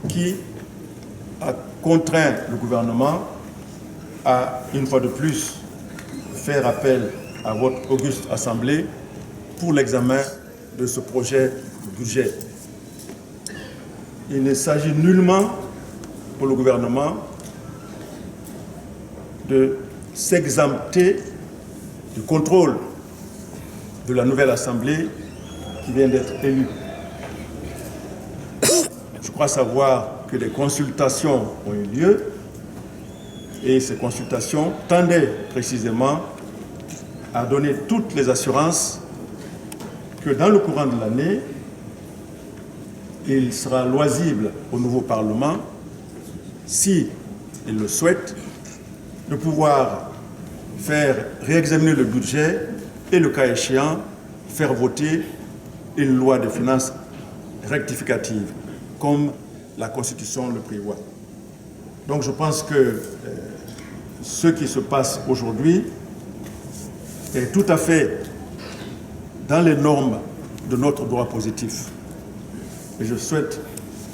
qui a contraint le gouvernement à, une fois de plus, faire appel à votre auguste Assemblée pour l'examen de ce projet de budget. Il ne s'agit nullement pour le gouvernement de s'exempter du contrôle de la nouvelle Assemblée qui vient d'être élue. Je crois savoir que des consultations ont eu lieu et ces consultations tendaient précisément à donner toutes les assurances que dans le courant de l'année, il sera loisible au nouveau Parlement, si il le souhaite, de pouvoir faire réexaminer le budget et, le cas échéant, faire voter une loi de finances rectificative, comme la Constitution le prévoit. Donc je pense que ce qui se passe aujourd'hui est tout à fait dans les normes de notre droit positif. Et je souhaite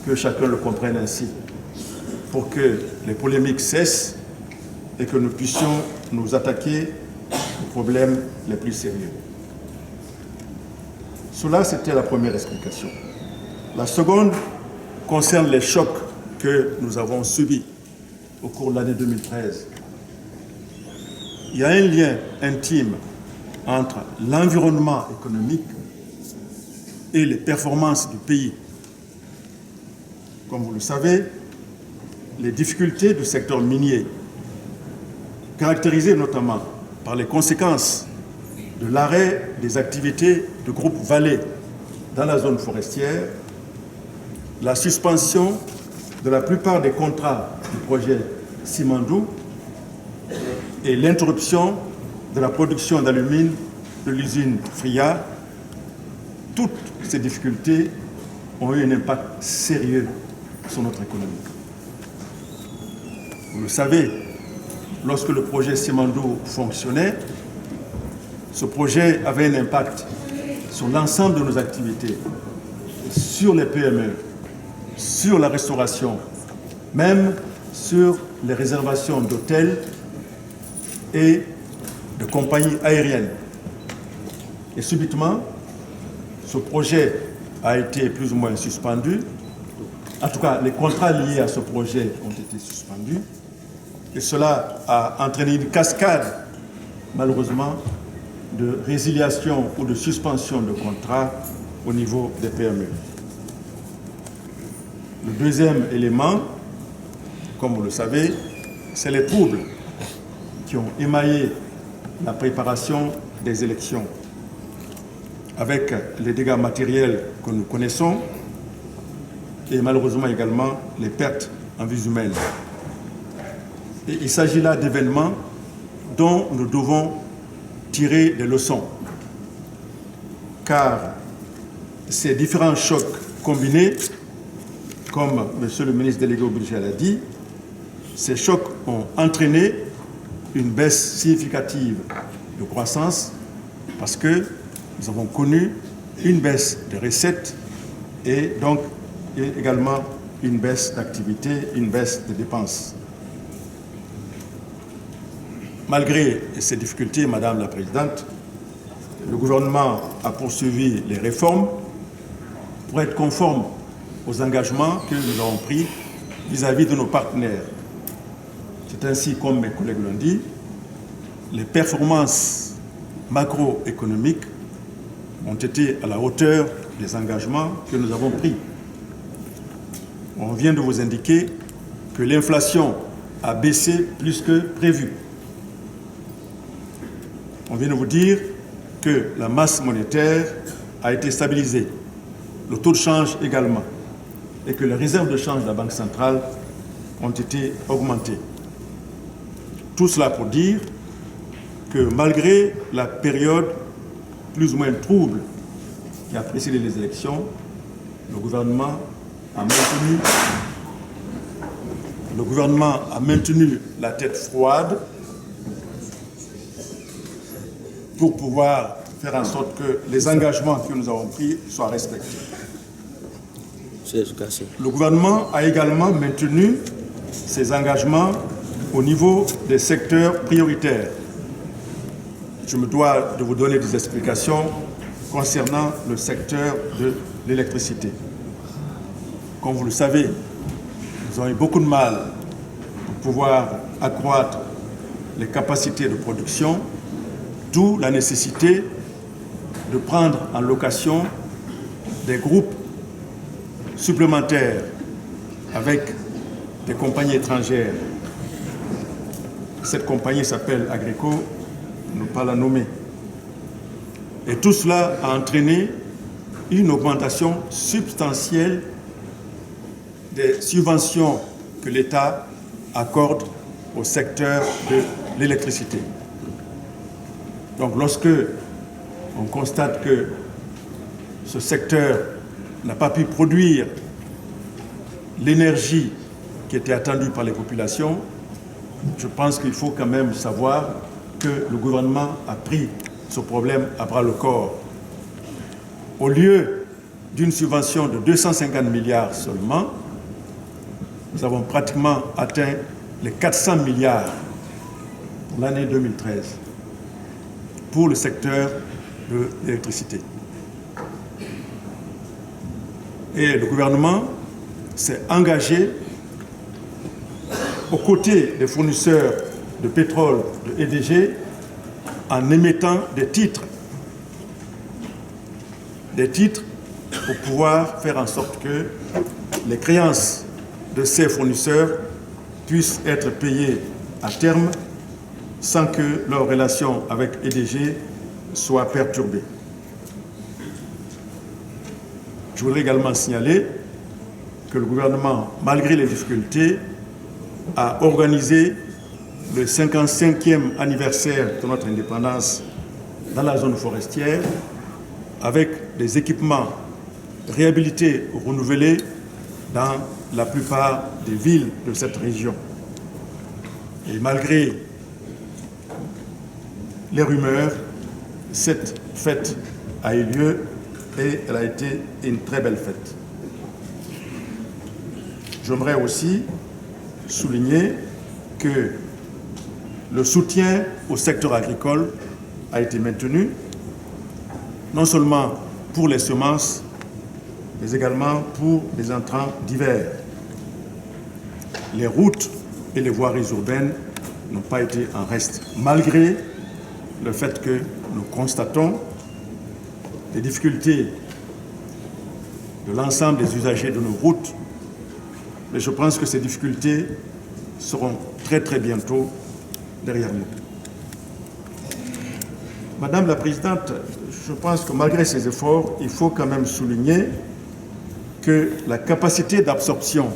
que chacun le comprenne ainsi, pour que les polémiques cessent et que nous puissions nous attaquer aux problèmes les plus sérieux. Cela, c'était la première explication. La seconde concerne les chocs que nous avons subis au cours de l'année 2013. Il y a un lien intime entre l'environnement économique et les performances du pays. Comme vous le savez, les difficultés du secteur minier, caractérisées notamment par les conséquences de l'arrêt des activités du groupe Vale dans la zone forestière, la suspension de la plupart des contrats du projet Simandou et l'interruption de la production d'alumine de l'usine Fria, toutes ces difficultés ont eu un impact sérieux sur notre économie. Vous le savez, lorsque le projet Simandou fonctionnait, ce projet avait un impact sur l'ensemble de nos activités, sur les PME, sur la restauration, même sur les réservations d'hôtels et de compagnies aériennes. Et subitement, ce projet a été plus ou moins suspendu. En tout cas, les contrats liés à ce projet ont été suspendus. Et cela a entraîné une cascade, malheureusement, de résiliation ou de suspension de contrats au niveau des PME. Le deuxième élément, comme vous le savez, c'est les troubles qui ont émaillé la préparation des élections, avec les dégâts matériels que nous connaissons et malheureusement également les pertes en vies humaines. Et il s'agit là d'événements dont nous devons tirer des leçons, car ces différents chocs combinés, comme M. le ministre délégué au budget l'a dit, ces chocs ont entraîné une baisse significative de croissance parce que nous avons connu une baisse de recettes et donc également une baisse d'activité, une baisse de dépenses. Malgré ces difficultés, Madame la Présidente, le gouvernement a poursuivi les réformes pour être conforme aux engagements que nous avons pris vis-à-vis de nos partenaires. C'est ainsi, comme mes collègues l'ont dit, les performances macroéconomiques ont été à la hauteur des engagements que nous avons pris. On vient de vous indiquer que l'inflation a baissé plus que prévu. On vient de vous dire que la masse monétaire a été stabilisée, le taux de change également, et que les réserves de change de la Banque centrale ont été augmentées. Tout cela pour dire que malgré la période plus ou moins trouble qui a précédé les élections, le gouvernement a maintenu la tête froide pour pouvoir faire en sorte que les engagements que nous avons pris soient respectés. Le gouvernement a également maintenu ses engagements au niveau des secteurs prioritaires. Je me dois de vous donner des explications concernant le secteur de l'électricité. Comme vous le savez, nous avons eu beaucoup de mal pour pouvoir accroître les capacités de production, d'où la nécessité de prendre en location des groupes supplémentaires avec des compagnies étrangères. Cette compagnie s'appelle Agrico, ne pas la nommer. Et tout cela a entraîné une augmentation substantielle des subventions que l'État accorde au secteur de l'électricité. Donc lorsque on constate que ce secteur n'a pas pu produire l'énergie qui était attendue par les populations, je pense qu'il faut quand même savoir que le gouvernement a pris ce problème à bras le corps. Au lieu d'une subvention de 250 milliards seulement, nous avons pratiquement atteint les 400 milliards pour l'année 2013 pour le secteur de l'électricité. Et le gouvernement s'est engagé aux côtés des fournisseurs de pétrole de EDG en émettant des titres pour pouvoir faire en sorte que les créances de ces fournisseurs puissent être payées à terme sans que leur relation avec EDG soit perturbée. Je voudrais également signaler que le gouvernement, malgré les difficultés, a organisé le 55e anniversaire de notre indépendance dans la zone forestière avec des équipements réhabilités ou renouvelés dans la plupart des villes de cette région. Et malgré les rumeurs, cette fête a eu lieu et elle a été une très belle fête. J'aimerais aussi souligner que le soutien au secteur agricole a été maintenu, non seulement pour les semences, mais également pour les intrants divers. Les routes et les voiries urbaines n'ont pas été en reste, malgré le fait que nous constatons les difficultés de l'ensemble des usagers de nos routes, mais je pense que ces difficultés seront très très bientôt derrière nous. Madame la Présidente, je pense que malgré ces efforts, il faut quand même souligner que la capacité d'absorption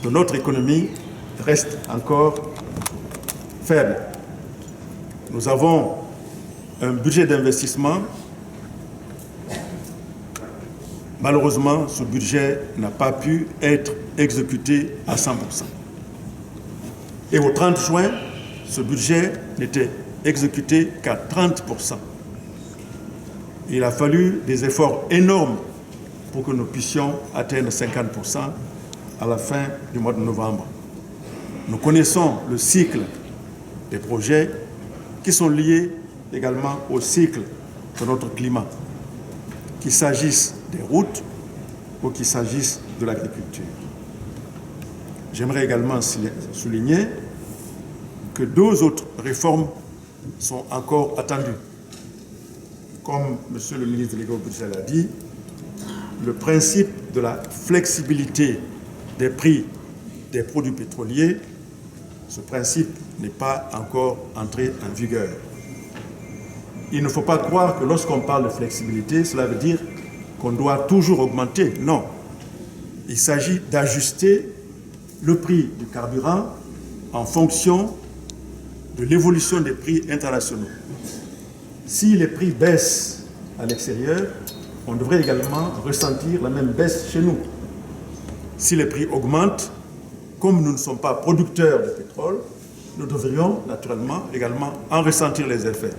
de notre économie reste encore faible. Nous avons un budget d'investissement. Malheureusement, ce budget n'a pas pu être exécuté à 100%. Et au 30 juin, ce budget n'était exécuté qu'à 30%. Il a fallu des efforts énormes pour que nous puissions atteindre 50% à la fin du mois de novembre. Nous connaissons le cycle des projets qui sont liés également au cycle de notre climat, qu'il s'agisse des routes ou qu'il s'agisse de l'agriculture. J'aimerais également souligner que deux autres réformes sont encore attendues. Comme M. le ministre délégué au budget l'a dit, le principe de la flexibilité des prix des produits pétroliers, ce principe n'est pas encore entré en vigueur. Il ne faut pas croire que lorsqu'on parle de flexibilité, cela veut dire qu'on doit toujours augmenter. Non. Il s'agit d'ajuster le prix du carburant en fonction de l'évolution des prix internationaux. Si les prix baissent à l'extérieur, on devrait également ressentir la même baisse chez nous. Si les prix augmentent, comme nous ne sommes pas producteurs de pétrole, nous devrions naturellement également en ressentir les effets.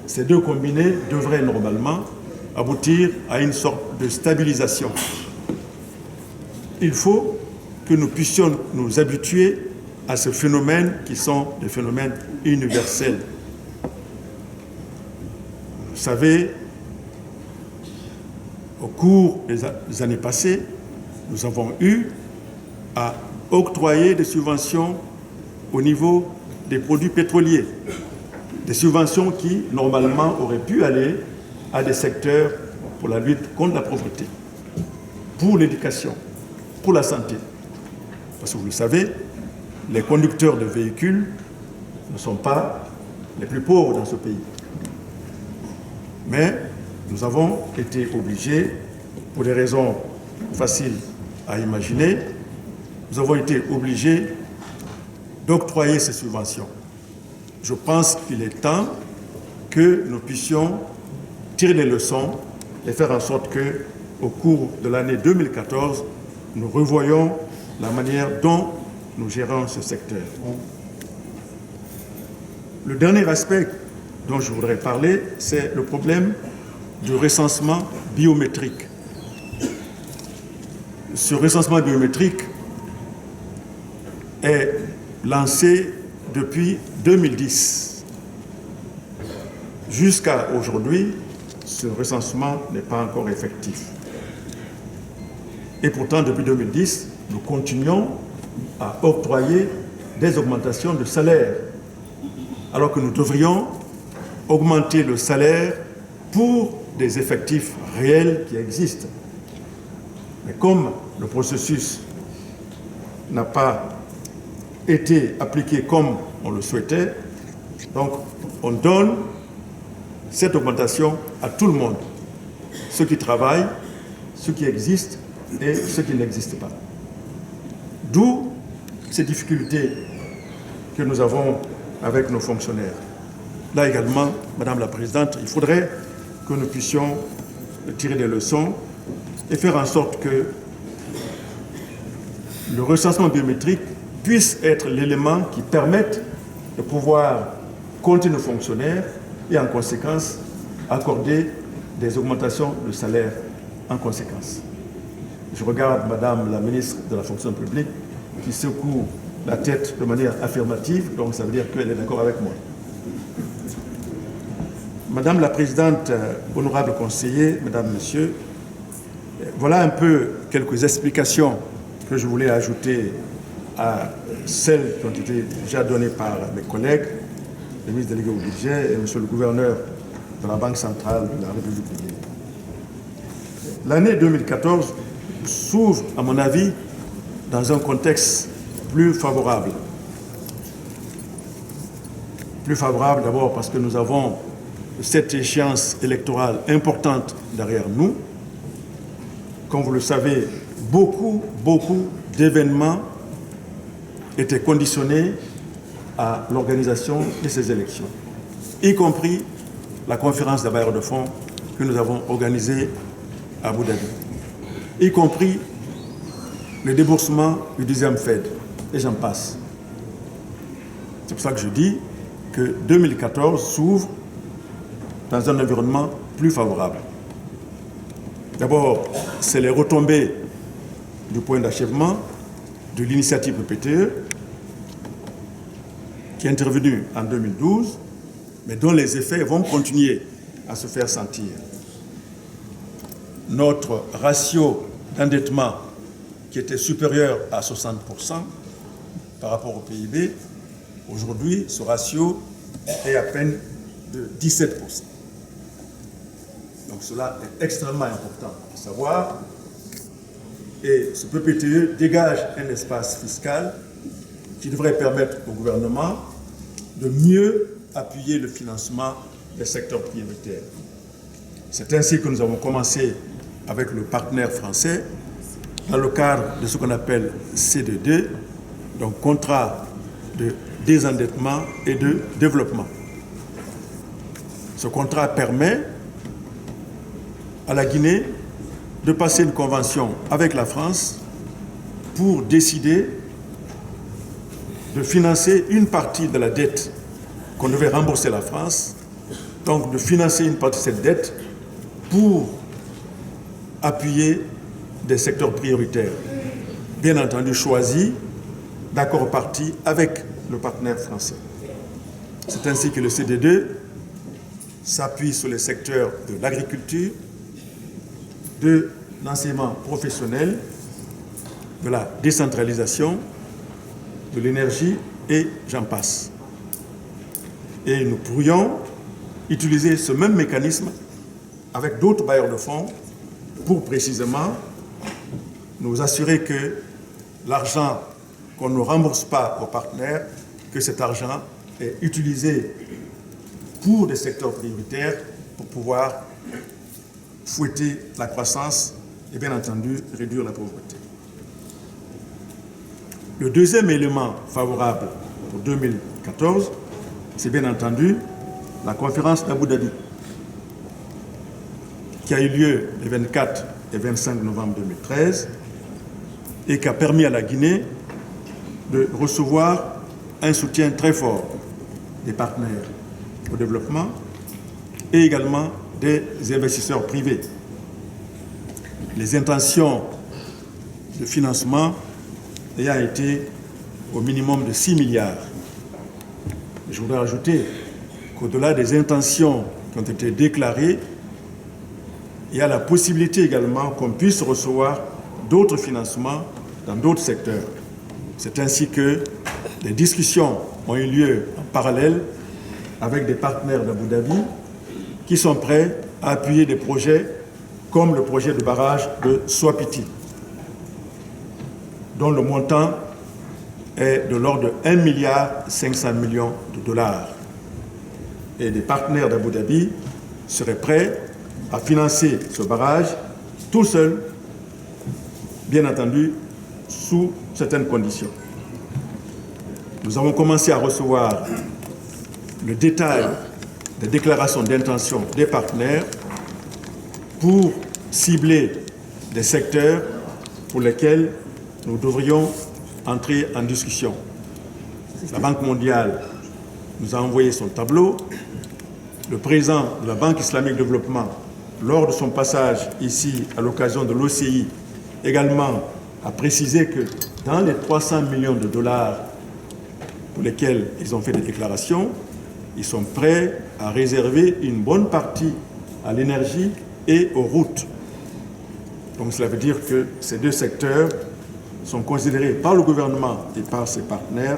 Ces deux combinés devraient normalement aboutir à une sorte de stabilisation il faut que nous puissions nous habituer à ces phénomènes qui sont des phénomènes universels. Vous savez, au cours des années passées, nous avons eu à octroyer des subventions au niveau des produits pétroliers, des subventions qui, normalement, auraient pu aller à des secteurs pour la lutte contre la pauvreté, pour l'éducation, pour la santé. Parce que vous le savez, les conducteurs de véhicules ne sont pas les plus pauvres dans ce pays. Mais nous avons été obligés, pour des raisons faciles à imaginer, nous avons été obligés d'octroyer ces subventions. Je pense qu'il est temps que nous puissions tirer les leçons et faire en sorte que, au cours de l'année 2014, nous revoyions la manière dont nous gérons ce secteur. Le dernier aspect dont je voudrais parler, c'est le problème du recensement biométrique. Ce recensement biométrique est lancé depuis 2010. Jusqu'à aujourd'hui, ce recensement n'est pas encore effectif. Et pourtant, depuis 2010, nous continuons à octroyer des augmentations de salaire, alors que nous devrions augmenter le salaire pour des effectifs réels qui existent. Mais comme le processus n'a pas été appliqué comme on le souhaitait, donc on donne cette augmentation à tout le monde, ceux qui travaillent, ceux qui existent et ceux qui n'existent pas. D'où ces difficultés que nous avons avec nos fonctionnaires. Là également, Madame la Présidente, il faudrait que nous puissions tirer des leçons et faire en sorte que le recensement biométrique puisse être l'élément qui permette de pouvoir compter nos fonctionnaires et en conséquence accorder des augmentations de salaire en conséquence. Je regarde Madame la ministre de la fonction publique qui secoue la tête de manière affirmative, donc ça veut dire qu'elle est d'accord avec moi. Madame la Présidente, honorable conseiller, Mesdames, Messieurs, voilà un peu quelques explications que je voulais ajouter à celles qui ont été déjà données par mes collègues, le ministre délégué au budget et monsieur le gouverneur de la Banque centrale de la République du Guinée. L'année 2014 s'ouvre, à mon avis, dans un contexte plus favorable. Plus favorable d'abord parce que nous avons cette échéance électorale importante derrière nous. Comme vous le savez, beaucoup d'événements étaient conditionnés à l'organisation de ces élections, y compris la conférence des bailleurs de fonds que nous avons organisée à Abu Dhabi, y compris le déboursement du 10e Fed, et j'en passe. C'est pour ça que je dis que 2014 s'ouvre dans un environnement plus favorable. D'abord, c'est les retombées du point d'achèvement de l'initiative PPTE qui est intervenue en 2012, mais dont les effets vont continuer à se faire sentir. Notre ratio d'endettement, qui était supérieur à 60% par rapport au PIB, aujourd'hui, ce ratio est à peine de 17%. Donc cela est extrêmement important de savoir. Et ce PPTE dégage un espace fiscal qui devrait permettre au gouvernement de mieux appuyer le financement des secteurs prioritaires. C'est ainsi que nous avons commencé avec le partenaire français dans le cadre de ce qu'on appelle CDD, donc contrat de désendettement et de développement. Ce contrat permet à la Guinée de passer une convention avec la France pour décider de financer une partie de la dette qu'on devait rembourser à la France, donc de financer une partie de cette dette pour appuyer des secteurs prioritaires. bien entendu choisi d'accord parti avec le partenaire français. C'est ainsi que le CD2 s'appuie sur les secteurs de l'agriculture, de l'enseignement professionnel, de la décentralisation, de l'énergie et j'en passe. Et nous pourrions utiliser ce même mécanisme avec d'autres bailleurs de fonds pour précisément nous assurer que l'argent qu'on ne rembourse pas aux partenaires, que cet argent est utilisé pour des secteurs prioritaires pour pouvoir fouetter la croissance et bien entendu réduire la pauvreté. Le deuxième élément favorable pour 2014, c'est bien entendu la conférence d'Abu Dhabi qui a eu lieu les 24 et 25 novembre 2013 et qui a permis à la Guinée de recevoir un soutien très fort des partenaires au développement et également des investisseurs privés. Les intentions de financement ayant été au minimum de 6 milliards. Je voudrais ajouter qu'au-delà des intentions qui ont été déclarées, il y a la possibilité également qu'on puisse recevoir d'autres financements dans d'autres secteurs. C'est ainsi que des discussions ont eu lieu en parallèle avec des partenaires d'Abu Dhabi qui sont prêts à appuyer des projets comme le projet de barrage de Swapiti, dont le montant est de l'ordre de 1,5 milliard de dollars. Et des partenaires d'Abu Dhabi seraient prêts à financer ce barrage tout seul, bien entendu, sous certaines conditions. Nous avons commencé à recevoir le détail des déclarations d'intention des partenaires pour cibler des secteurs pour lesquels nous devrions entrer en discussion. La Banque mondiale nous a envoyé son tableau. Le président de la Banque islamique de développement, lors de son passage ici à l'occasion de l'OCI, également a précisé que dans les 300 millions de dollars pour lesquels ils ont fait des déclarations, ils sont prêts à réserver une bonne partie à l'énergie et aux routes. Donc cela veut dire que ces deux secteurs sont considérés par le gouvernement et par ses partenaires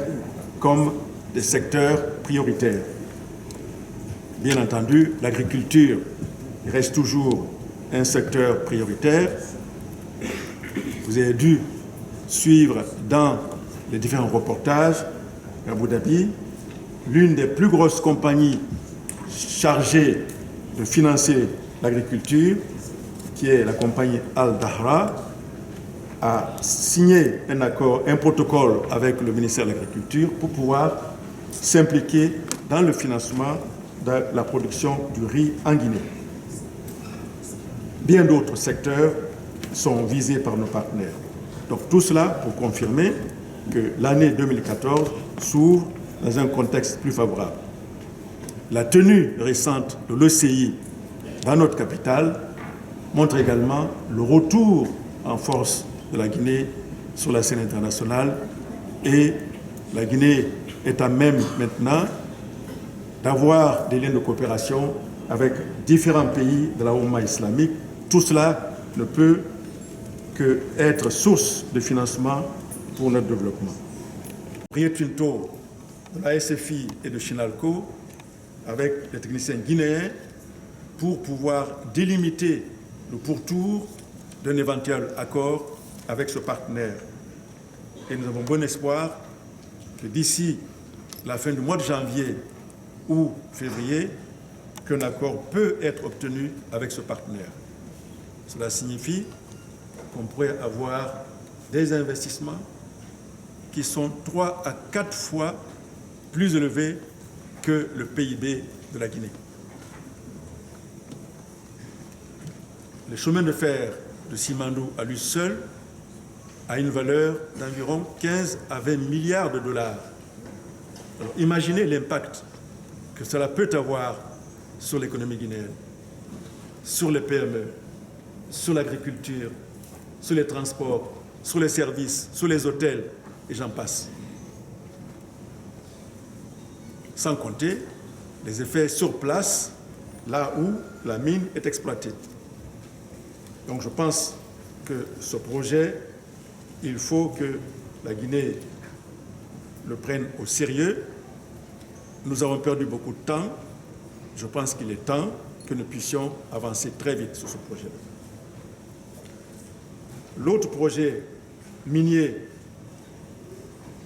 comme des secteurs prioritaires. Bien entendu, l'agriculture reste toujours un secteur prioritaire. Vous avez dû suivre dans les différents reportages à Abu Dhabi, l'une des plus grosses compagnies chargées de financer l'agriculture, qui est la compagnie Al-Dahra, a signé un accord, un protocole avec le ministère de l'Agriculture pour pouvoir s'impliquer dans le financement de la production du riz en Guinée. Bien d'autres secteurs sont visés par nos partenaires. Donc tout cela pour confirmer que l'année 2014 s'ouvre dans un contexte plus favorable. La tenue récente de l'OCI dans notre capitale montre également le retour en force de la Guinée sur la scène internationale et la Guinée est à même maintenant d'avoir des liens de coopération avec différents pays de la Oumma islamique. Tout cela ne peut qu'être source de financement pour notre développement. Rio Tinto de la SFI et de Chinalco avec les techniciens guinéens pour pouvoir délimiter le pourtour d'un éventuel accord avec ce partenaire. Et nous avons bon espoir que d'ici la fin du mois de janvier ou février, qu'un accord peut être obtenu avec ce partenaire. Cela signifie qu'on pourrait avoir des investissements qui sont 3 à 4 fois plus élevés que le PIB de la Guinée. Le chemin de fer de Simandou à lui seul a une valeur d'environ 15 à 20 milliards de dollars. Alors, imaginez l'impact que cela peut avoir sur l'économie guinéenne, sur les PME, sur l'agriculture, sur les transports, sur les services, sur les hôtels, et j'en passe. Sans compter les effets sur place, là où la mine est exploitée. Donc je pense que ce projet, il faut que la Guinée le prenne au sérieux. Nous avons perdu beaucoup de temps. Je pense qu'il est temps que nous puissions avancer très vite sur ce projet. L'autre projet minier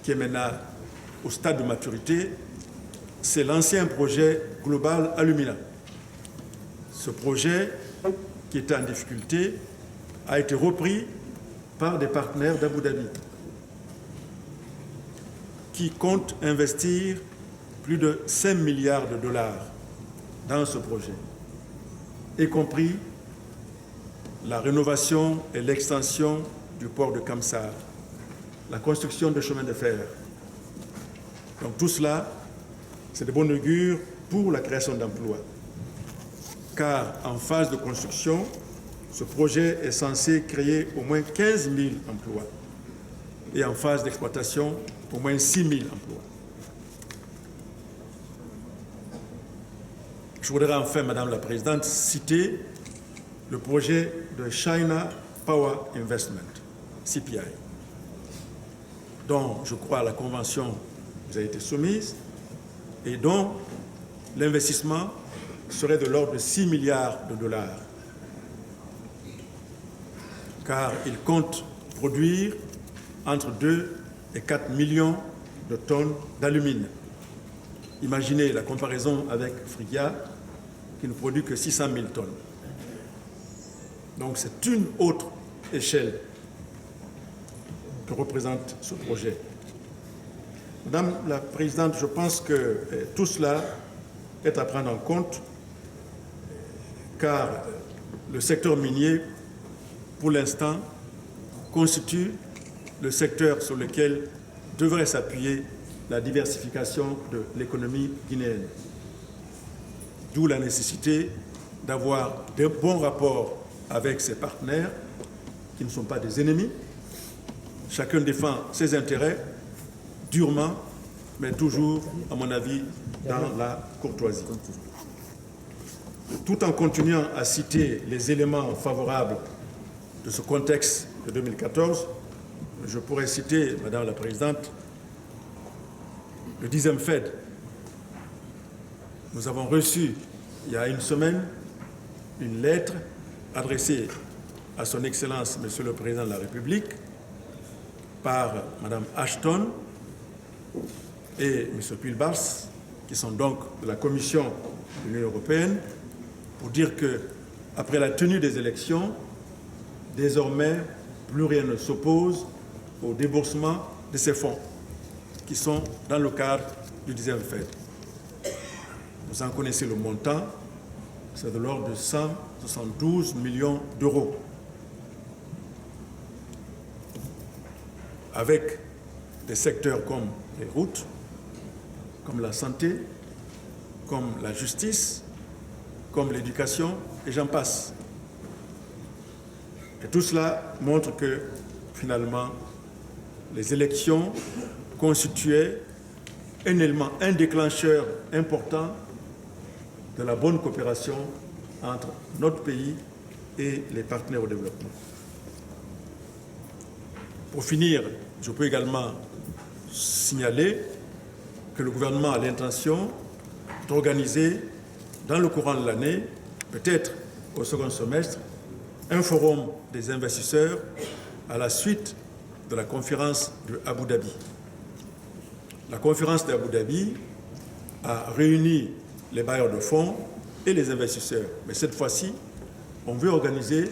qui est maintenant au stade de maturité, c'est l'ancien projet global Alumina. Ce projet, qui était en difficulté, a été repris par des partenaires d'Abu Dhabi qui comptent investir plus de 5 milliards de dollars dans ce projet, y compris la rénovation et l'extension du port de Kamsar, la construction de chemins de fer. Donc tout cela, c'est de bon augure pour la création d'emplois. Car en phase de construction, ce projet est censé créer au moins 15 000 emplois et en phase d'exploitation, au moins 6 000 emplois. Je voudrais enfin, Madame la Présidente, citer le projet de China Power Investment, CPI, dont je crois la convention vous a été soumise et dont l'investissement serait de l'ordre de 6 milliards de dollars, car il compte produire entre 2 et 4 millions de tonnes d'alumine. Imaginez la comparaison avec Frigia, qui ne produit que 600 000 tonnes. Donc c'est une autre échelle que représente ce projet. Madame la Présidente, je pense que tout cela est à prendre en compte, car le secteur minier, pour l'instant, constitue le secteur sur lequel devrait s'appuyer la diversification de l'économie guinéenne. D'où la nécessité d'avoir de bons rapports avec ses partenaires, qui ne sont pas des ennemis. Chacun défend ses intérêts durement, mais toujours, à mon avis, dans la courtoisie. Tout en continuant à citer les éléments favorables de ce contexte de 2014, je pourrais citer, Madame la Présidente, le 10e Fed. Nous avons reçu, il y a une semaine, une lettre adressée à son Excellence, Monsieur le Président de la République, par Madame Ashton et Monsieur Pulbars, qui sont donc de la Commission de l'Union européenne, pour dire que, après la tenue des élections, désormais, plus rien ne s'oppose au déboursement de ces fonds, qui sont dans le cadre du 10e Fed. Vous en connaissez le montant, c'est de l'ordre de 172 millions d'euros. Avec des secteurs comme les routes, comme la santé, comme la justice, comme l'éducation, et j'en passe. Et tout cela montre que, finalement, les élections constituaient un élément, un déclencheur important de la bonne coopération entre notre pays et les partenaires au développement. Pour finir, je peux également signaler que le gouvernement a l'intention d'organiser dans le courant de l'année, peut-être au second semestre, un forum des investisseurs à la suite de la conférence de Abu Dhabi. La conférence d'Abu Dhabi a réuni les bailleurs de fonds et les investisseurs. Mais cette fois-ci, on veut organiser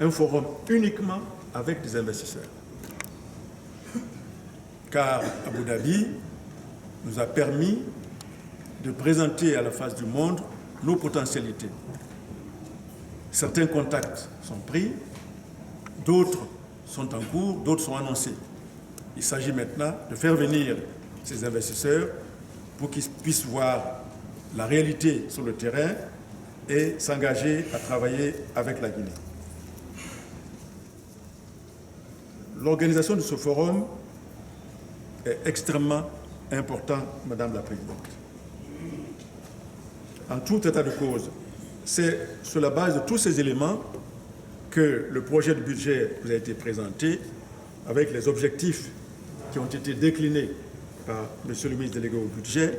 un forum uniquement avec des investisseurs. Car Abu Dhabi nous a permis de présenter à la face du monde nos potentialités. Certains contacts sont pris, d'autres sont en cours, d'autres sont annoncés. Il s'agit maintenant de faire venir ces investisseurs pour qu'ils puissent voir la réalité sur le terrain et s'engager à travailler avec la Guinée. l'organisation de ce forum est extrêmement importante, Madame la Présidente. En tout état de cause, c'est sur la base de tous ces éléments que le projet de budget vous a été présenté avec les objectifs qui ont été déclinés par M. le ministre délégué au budget,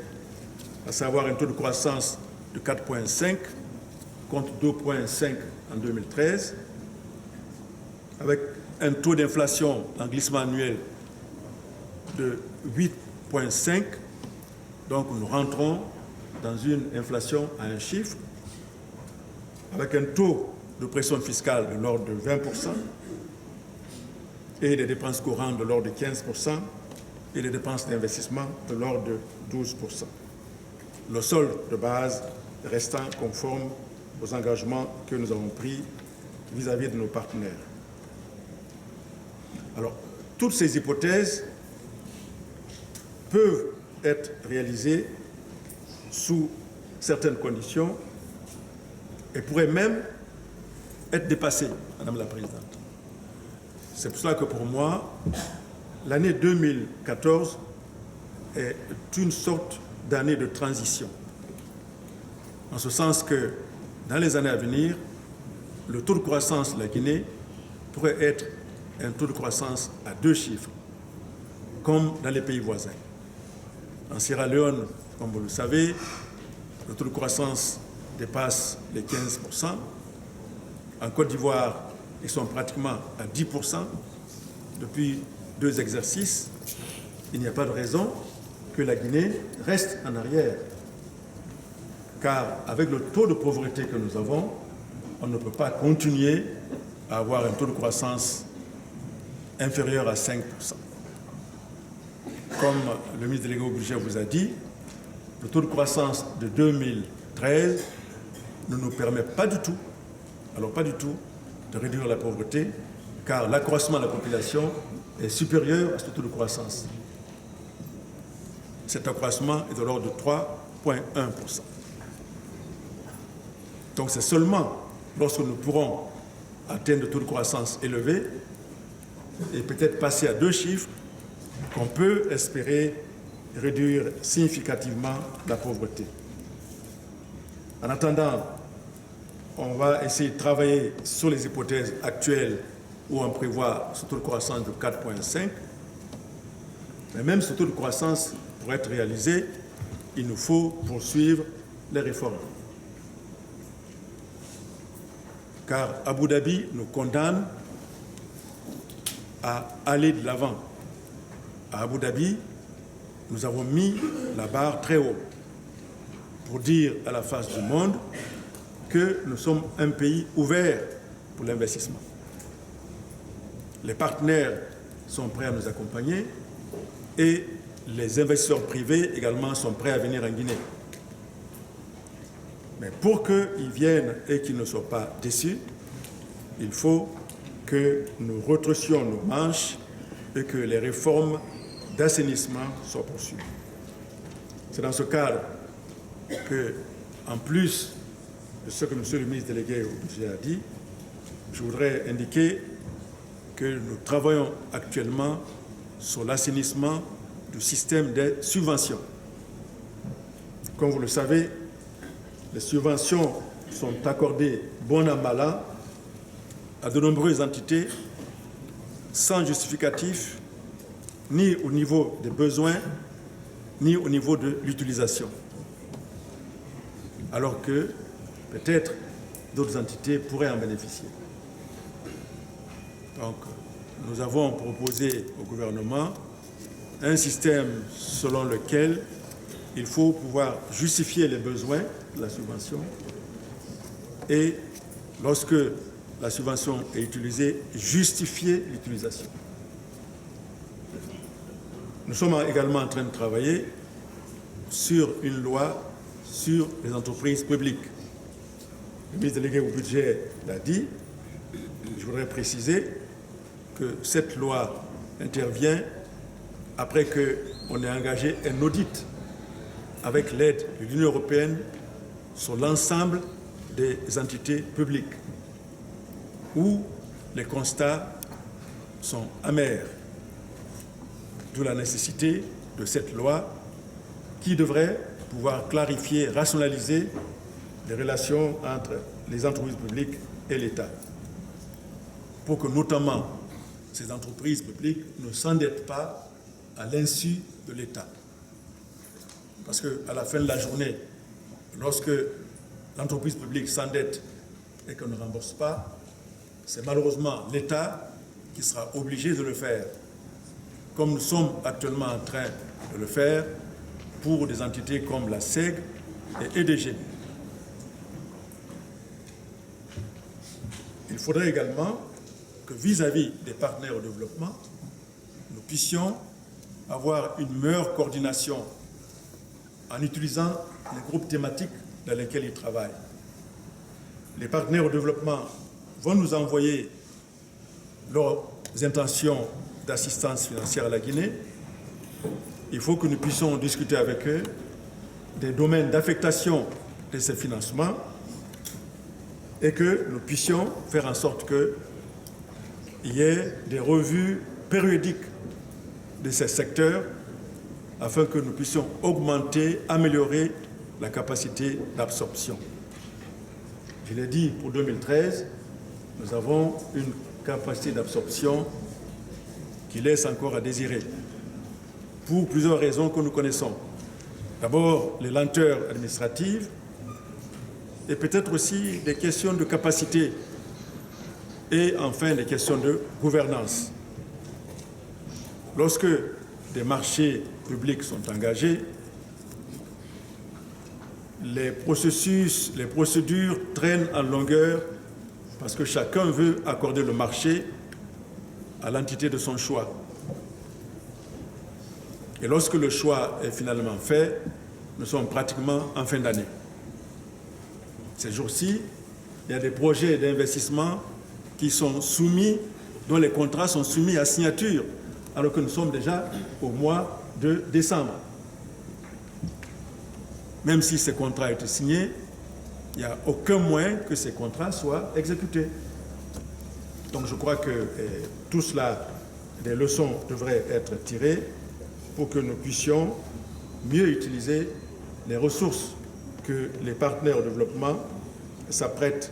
à savoir un taux de croissance de 4,5 contre 2,5 en 2013, avec un taux d'inflation en glissement annuel de 8,5. Donc nous rentrons dans une inflation à un chiffre, avec un taux de pression fiscale de l'ordre de 20% et des dépenses courantes de l'ordre de 15% et des dépenses d'investissement de l'ordre de 12%. Le solde de base restant conforme aux engagements que nous avons pris vis-à-vis de nos partenaires. Alors, toutes ces hypothèses peuvent être réalisées sous certaines conditions et pourraient même être dépassées, Madame la Présidente. C'est pour cela que pour moi, l'année 2014 est une sorte d'année de transition. En ce sens que dans les années à venir, le taux de croissance de la Guinée pourrait être un taux de croissance à 2 chiffres, comme dans les pays voisins. En Sierra Leone, comme vous le savez, le taux de croissance dépasse les 15%. En Côte d'Ivoire, ils sont pratiquement à 10% depuis 2 exercices. Il n'y a pas de raison que la Guinée reste en arrière. Car avec le taux de pauvreté que nous avons, on ne peut pas continuer à avoir un taux de croissance inférieur à 5%. Comme le ministre délégué au budget vous a dit, le taux de croissance de 2013 ne nous permet pas du tout, alors pas du tout, de réduire la pauvreté, car l'accroissement de la population est supérieur à ce taux de croissance. Cet accroissement est de l'ordre de 3,1%. Donc c'est seulement lorsque nous pourrons atteindre le taux de croissance élevé et peut-être passer à 2 chiffres qu'on peut espérer réduire significativement la pauvreté. En attendant, on va essayer de travailler sur les hypothèses actuelles où on prévoit ce taux de croissance de 4,5. Mais même ce taux de croissance, pour être réalisé, il nous faut poursuivre les réformes. Car Abu Dhabi nous condamne à aller de l'avant. À Abu Dhabi, nous avons mis la barre très haut pour dire à la face du monde que nous sommes un pays ouvert pour l'investissement. Les partenaires sont prêts à nous accompagner et les investisseurs privés également sont prêts à venir en Guinée. Mais pour qu'ils viennent et qu'ils ne soient pas déçus, il faut que nous retroussions nos manches et que les réformes d'assainissement soient poursuivies. C'est dans ce cadre que, en plus de ce que M. le ministre délégué au budget a dit, je voudrais indiquer que nous travaillons actuellement sur l'assainissement du système des subventions. Comme vous le savez, les subventions sont accordées bon an mal an à de nombreuses entités sans justificatif, ni au niveau des besoins, ni au niveau de l'utilisation. Alors que peut-être d'autres entités pourraient en bénéficier. Donc, nous avons proposé au gouvernement un système selon lequel il faut pouvoir justifier les besoins de la subvention et, lorsque la subvention est utilisée, justifier l'utilisation. Nous sommes également en train de travailler sur une loi sur les entreprises publiques. Le ministre délégué au budget l'a dit. Je voudrais préciser que cette loi intervient après qu'on ait engagé un audit avec l'aide de l'Union européenne sur l'ensemble des entités publiques, où les constats sont amers, d'où la nécessité de cette loi qui devrait pouvoir clarifier, rationaliser les relations entre les entreprises publiques et l'État, pour que notamment ces entreprises publiques ne s'endettent pas à l'insu de l'État. Parce qu'à la fin de la journée, lorsque l'entreprise publique s'endette et qu'elle ne rembourse pas, c'est malheureusement l'État qui sera obligé de le faire, comme nous sommes actuellement en train de le faire pour des entités comme la SEG et EDG. Il faudrait également que vis-à-vis des partenaires au développement, nous puissions avoir une meilleure coordination en utilisant les groupes thématiques dans lesquels ils travaillent. Les partenaires au développement vont nous envoyer leurs intentions d'assistance financière à la Guinée. Il faut que nous puissions discuter avec eux des domaines d'affectation de ces financements et que nous puissions faire en sorte qu'il y ait des revues périodiques de ces secteurs afin que nous puissions augmenter, améliorer la capacité d'absorption. Je l'ai dit, pour 2013, nous avons une capacité d'absorption qui laisse encore à désirer, pour plusieurs raisons que nous connaissons. D'abord, les lenteurs administratives et peut-être aussi des questions de capacité et enfin des questions de gouvernance. Lorsque des marchés publics sont engagés, les processus, les procédures traînent en longueur parce que chacun veut accorder le marché à l'entité de son choix. Et lorsque le choix est finalement fait, nous sommes pratiquement en fin d'année. Ces jours-ci, il y a des projets d'investissement qui sont soumis, dont les contrats sont soumis à signature, alors que nous sommes déjà au mois de décembre. Même si ces contrats ont été signés, il n'y a aucun moyen que ces contrats soient exécutés. Donc je crois que tout cela, des leçons devraient être tirées pour que nous puissions mieux utiliser les ressources que les partenaires au développement s'apprêtent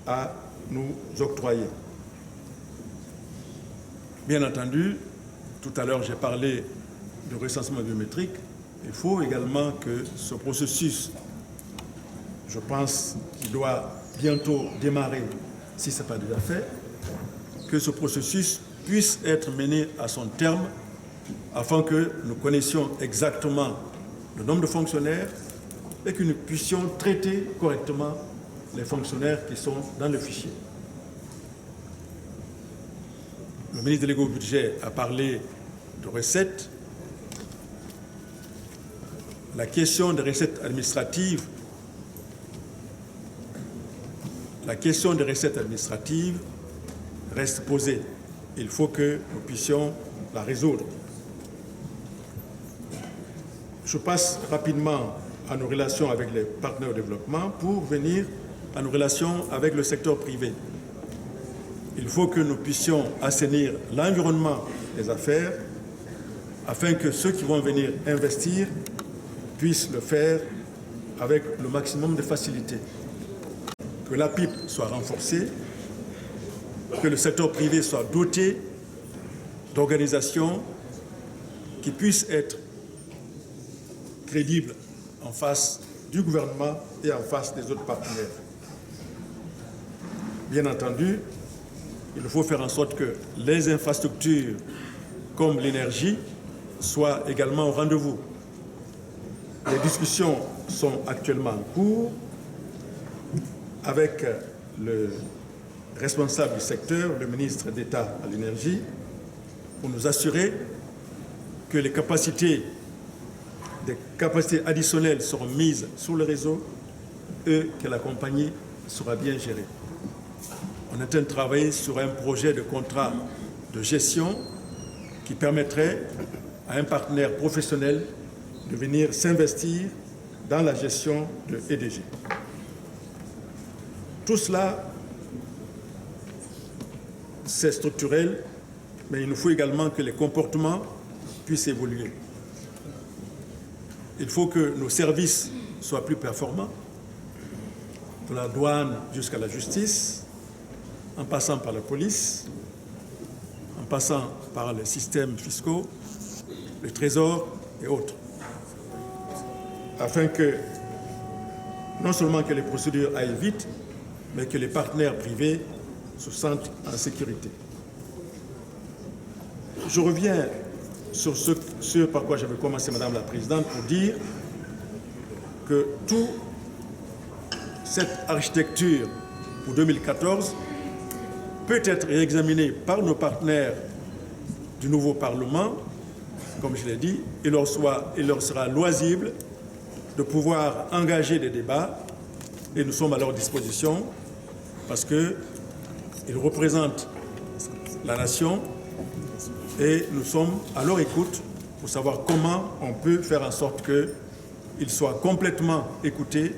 à nous octroyer. Bien entendu, tout à l'heure j'ai parlé de recensement biométrique. Il faut également que ce processus, je pense qu'il doit bientôt démarrer, si ce n'est pas déjà fait, que ce processus puisse être mené à son terme afin que nous connaissions exactement le nombre de fonctionnaires et que nous puissions traiter correctement les fonctionnaires qui sont dans le fichier. Le ministre délégué au budget a parlé de recettes. La question des recettes administratives, reste posée. Il faut que nous puissions la résoudre. Je passe rapidement à nos relations avec les partenaires au développement pour venir à nos relations avec le secteur privé. Il faut que nous puissions assainir l'environnement des affaires afin que ceux qui vont venir investir puissent le faire avec le maximum de facilité. Que la PIP soit renforcée, que le secteur privé soit doté d'organisations qui puissent être crédibles en face du gouvernement et en face des autres partenaires. Bien entendu, il faut faire en sorte que les infrastructures comme l'énergie soient également au rendez-vous. Les discussions sont actuellement en cours avec le responsable du secteur, le ministre d'État à l'énergie, pour nous assurer que des capacités additionnelles seront mises sur le réseau et que la compagnie sera bien gérée. On est en train de travailler sur un projet de contrat de gestion qui permettrait à un partenaire professionnel de venir s'investir dans la gestion de EDG. Tout cela, c'est structurel mais il nous faut également que les comportements puissent évoluer. Il faut que nos services soient plus performants, de la douane jusqu'à la justice, en passant par la police, en passant par les systèmes fiscaux, le trésor et autres, afin que non seulement que les procédures aillent vite, mais que les partenaires privés se sentent en sécurité. Je reviens sur ce par quoi j'avais commencé, Madame la Présidente, pour dire que toute cette architecture pour 2014 peut être réexaminée par nos partenaires du nouveau Parlement, comme je l'ai dit. Il leur sera loisible de pouvoir engager des débats et nous sommes à leur disposition parce qu'ils représentent la nation et nous sommes à leur écoute pour savoir comment on peut faire en sorte qu'ils soient complètement écoutés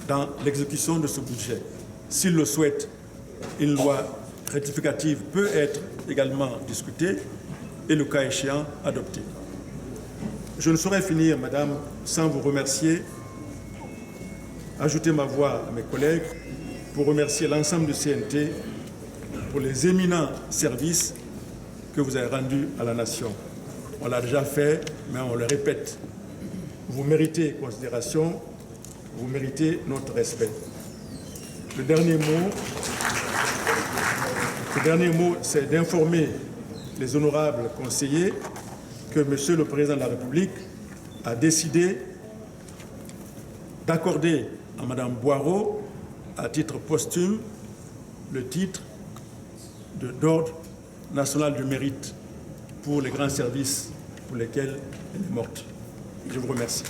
dans l'exécution de ce budget. S'ils le souhaitent, une loi rectificative peut être également discutée et, le cas échéant, adoptée. Je ne saurais finir, Madame, sans vous remercier, ajouter ma voix à mes collègues pour remercier l'ensemble du CNT pour les éminents services que vous avez rendus à la nation. On l'a déjà fait, mais on le répète. Vous méritez considération, vous méritez notre respect. Le dernier mot, c'est d'informer les honorables conseillers que Monsieur le Président de la République a décidé d'accorder à Madame Boirault, à titre posthume, le titre d'ordre national du mérite pour les grands services pour lesquels elle est morte. Je vous remercie.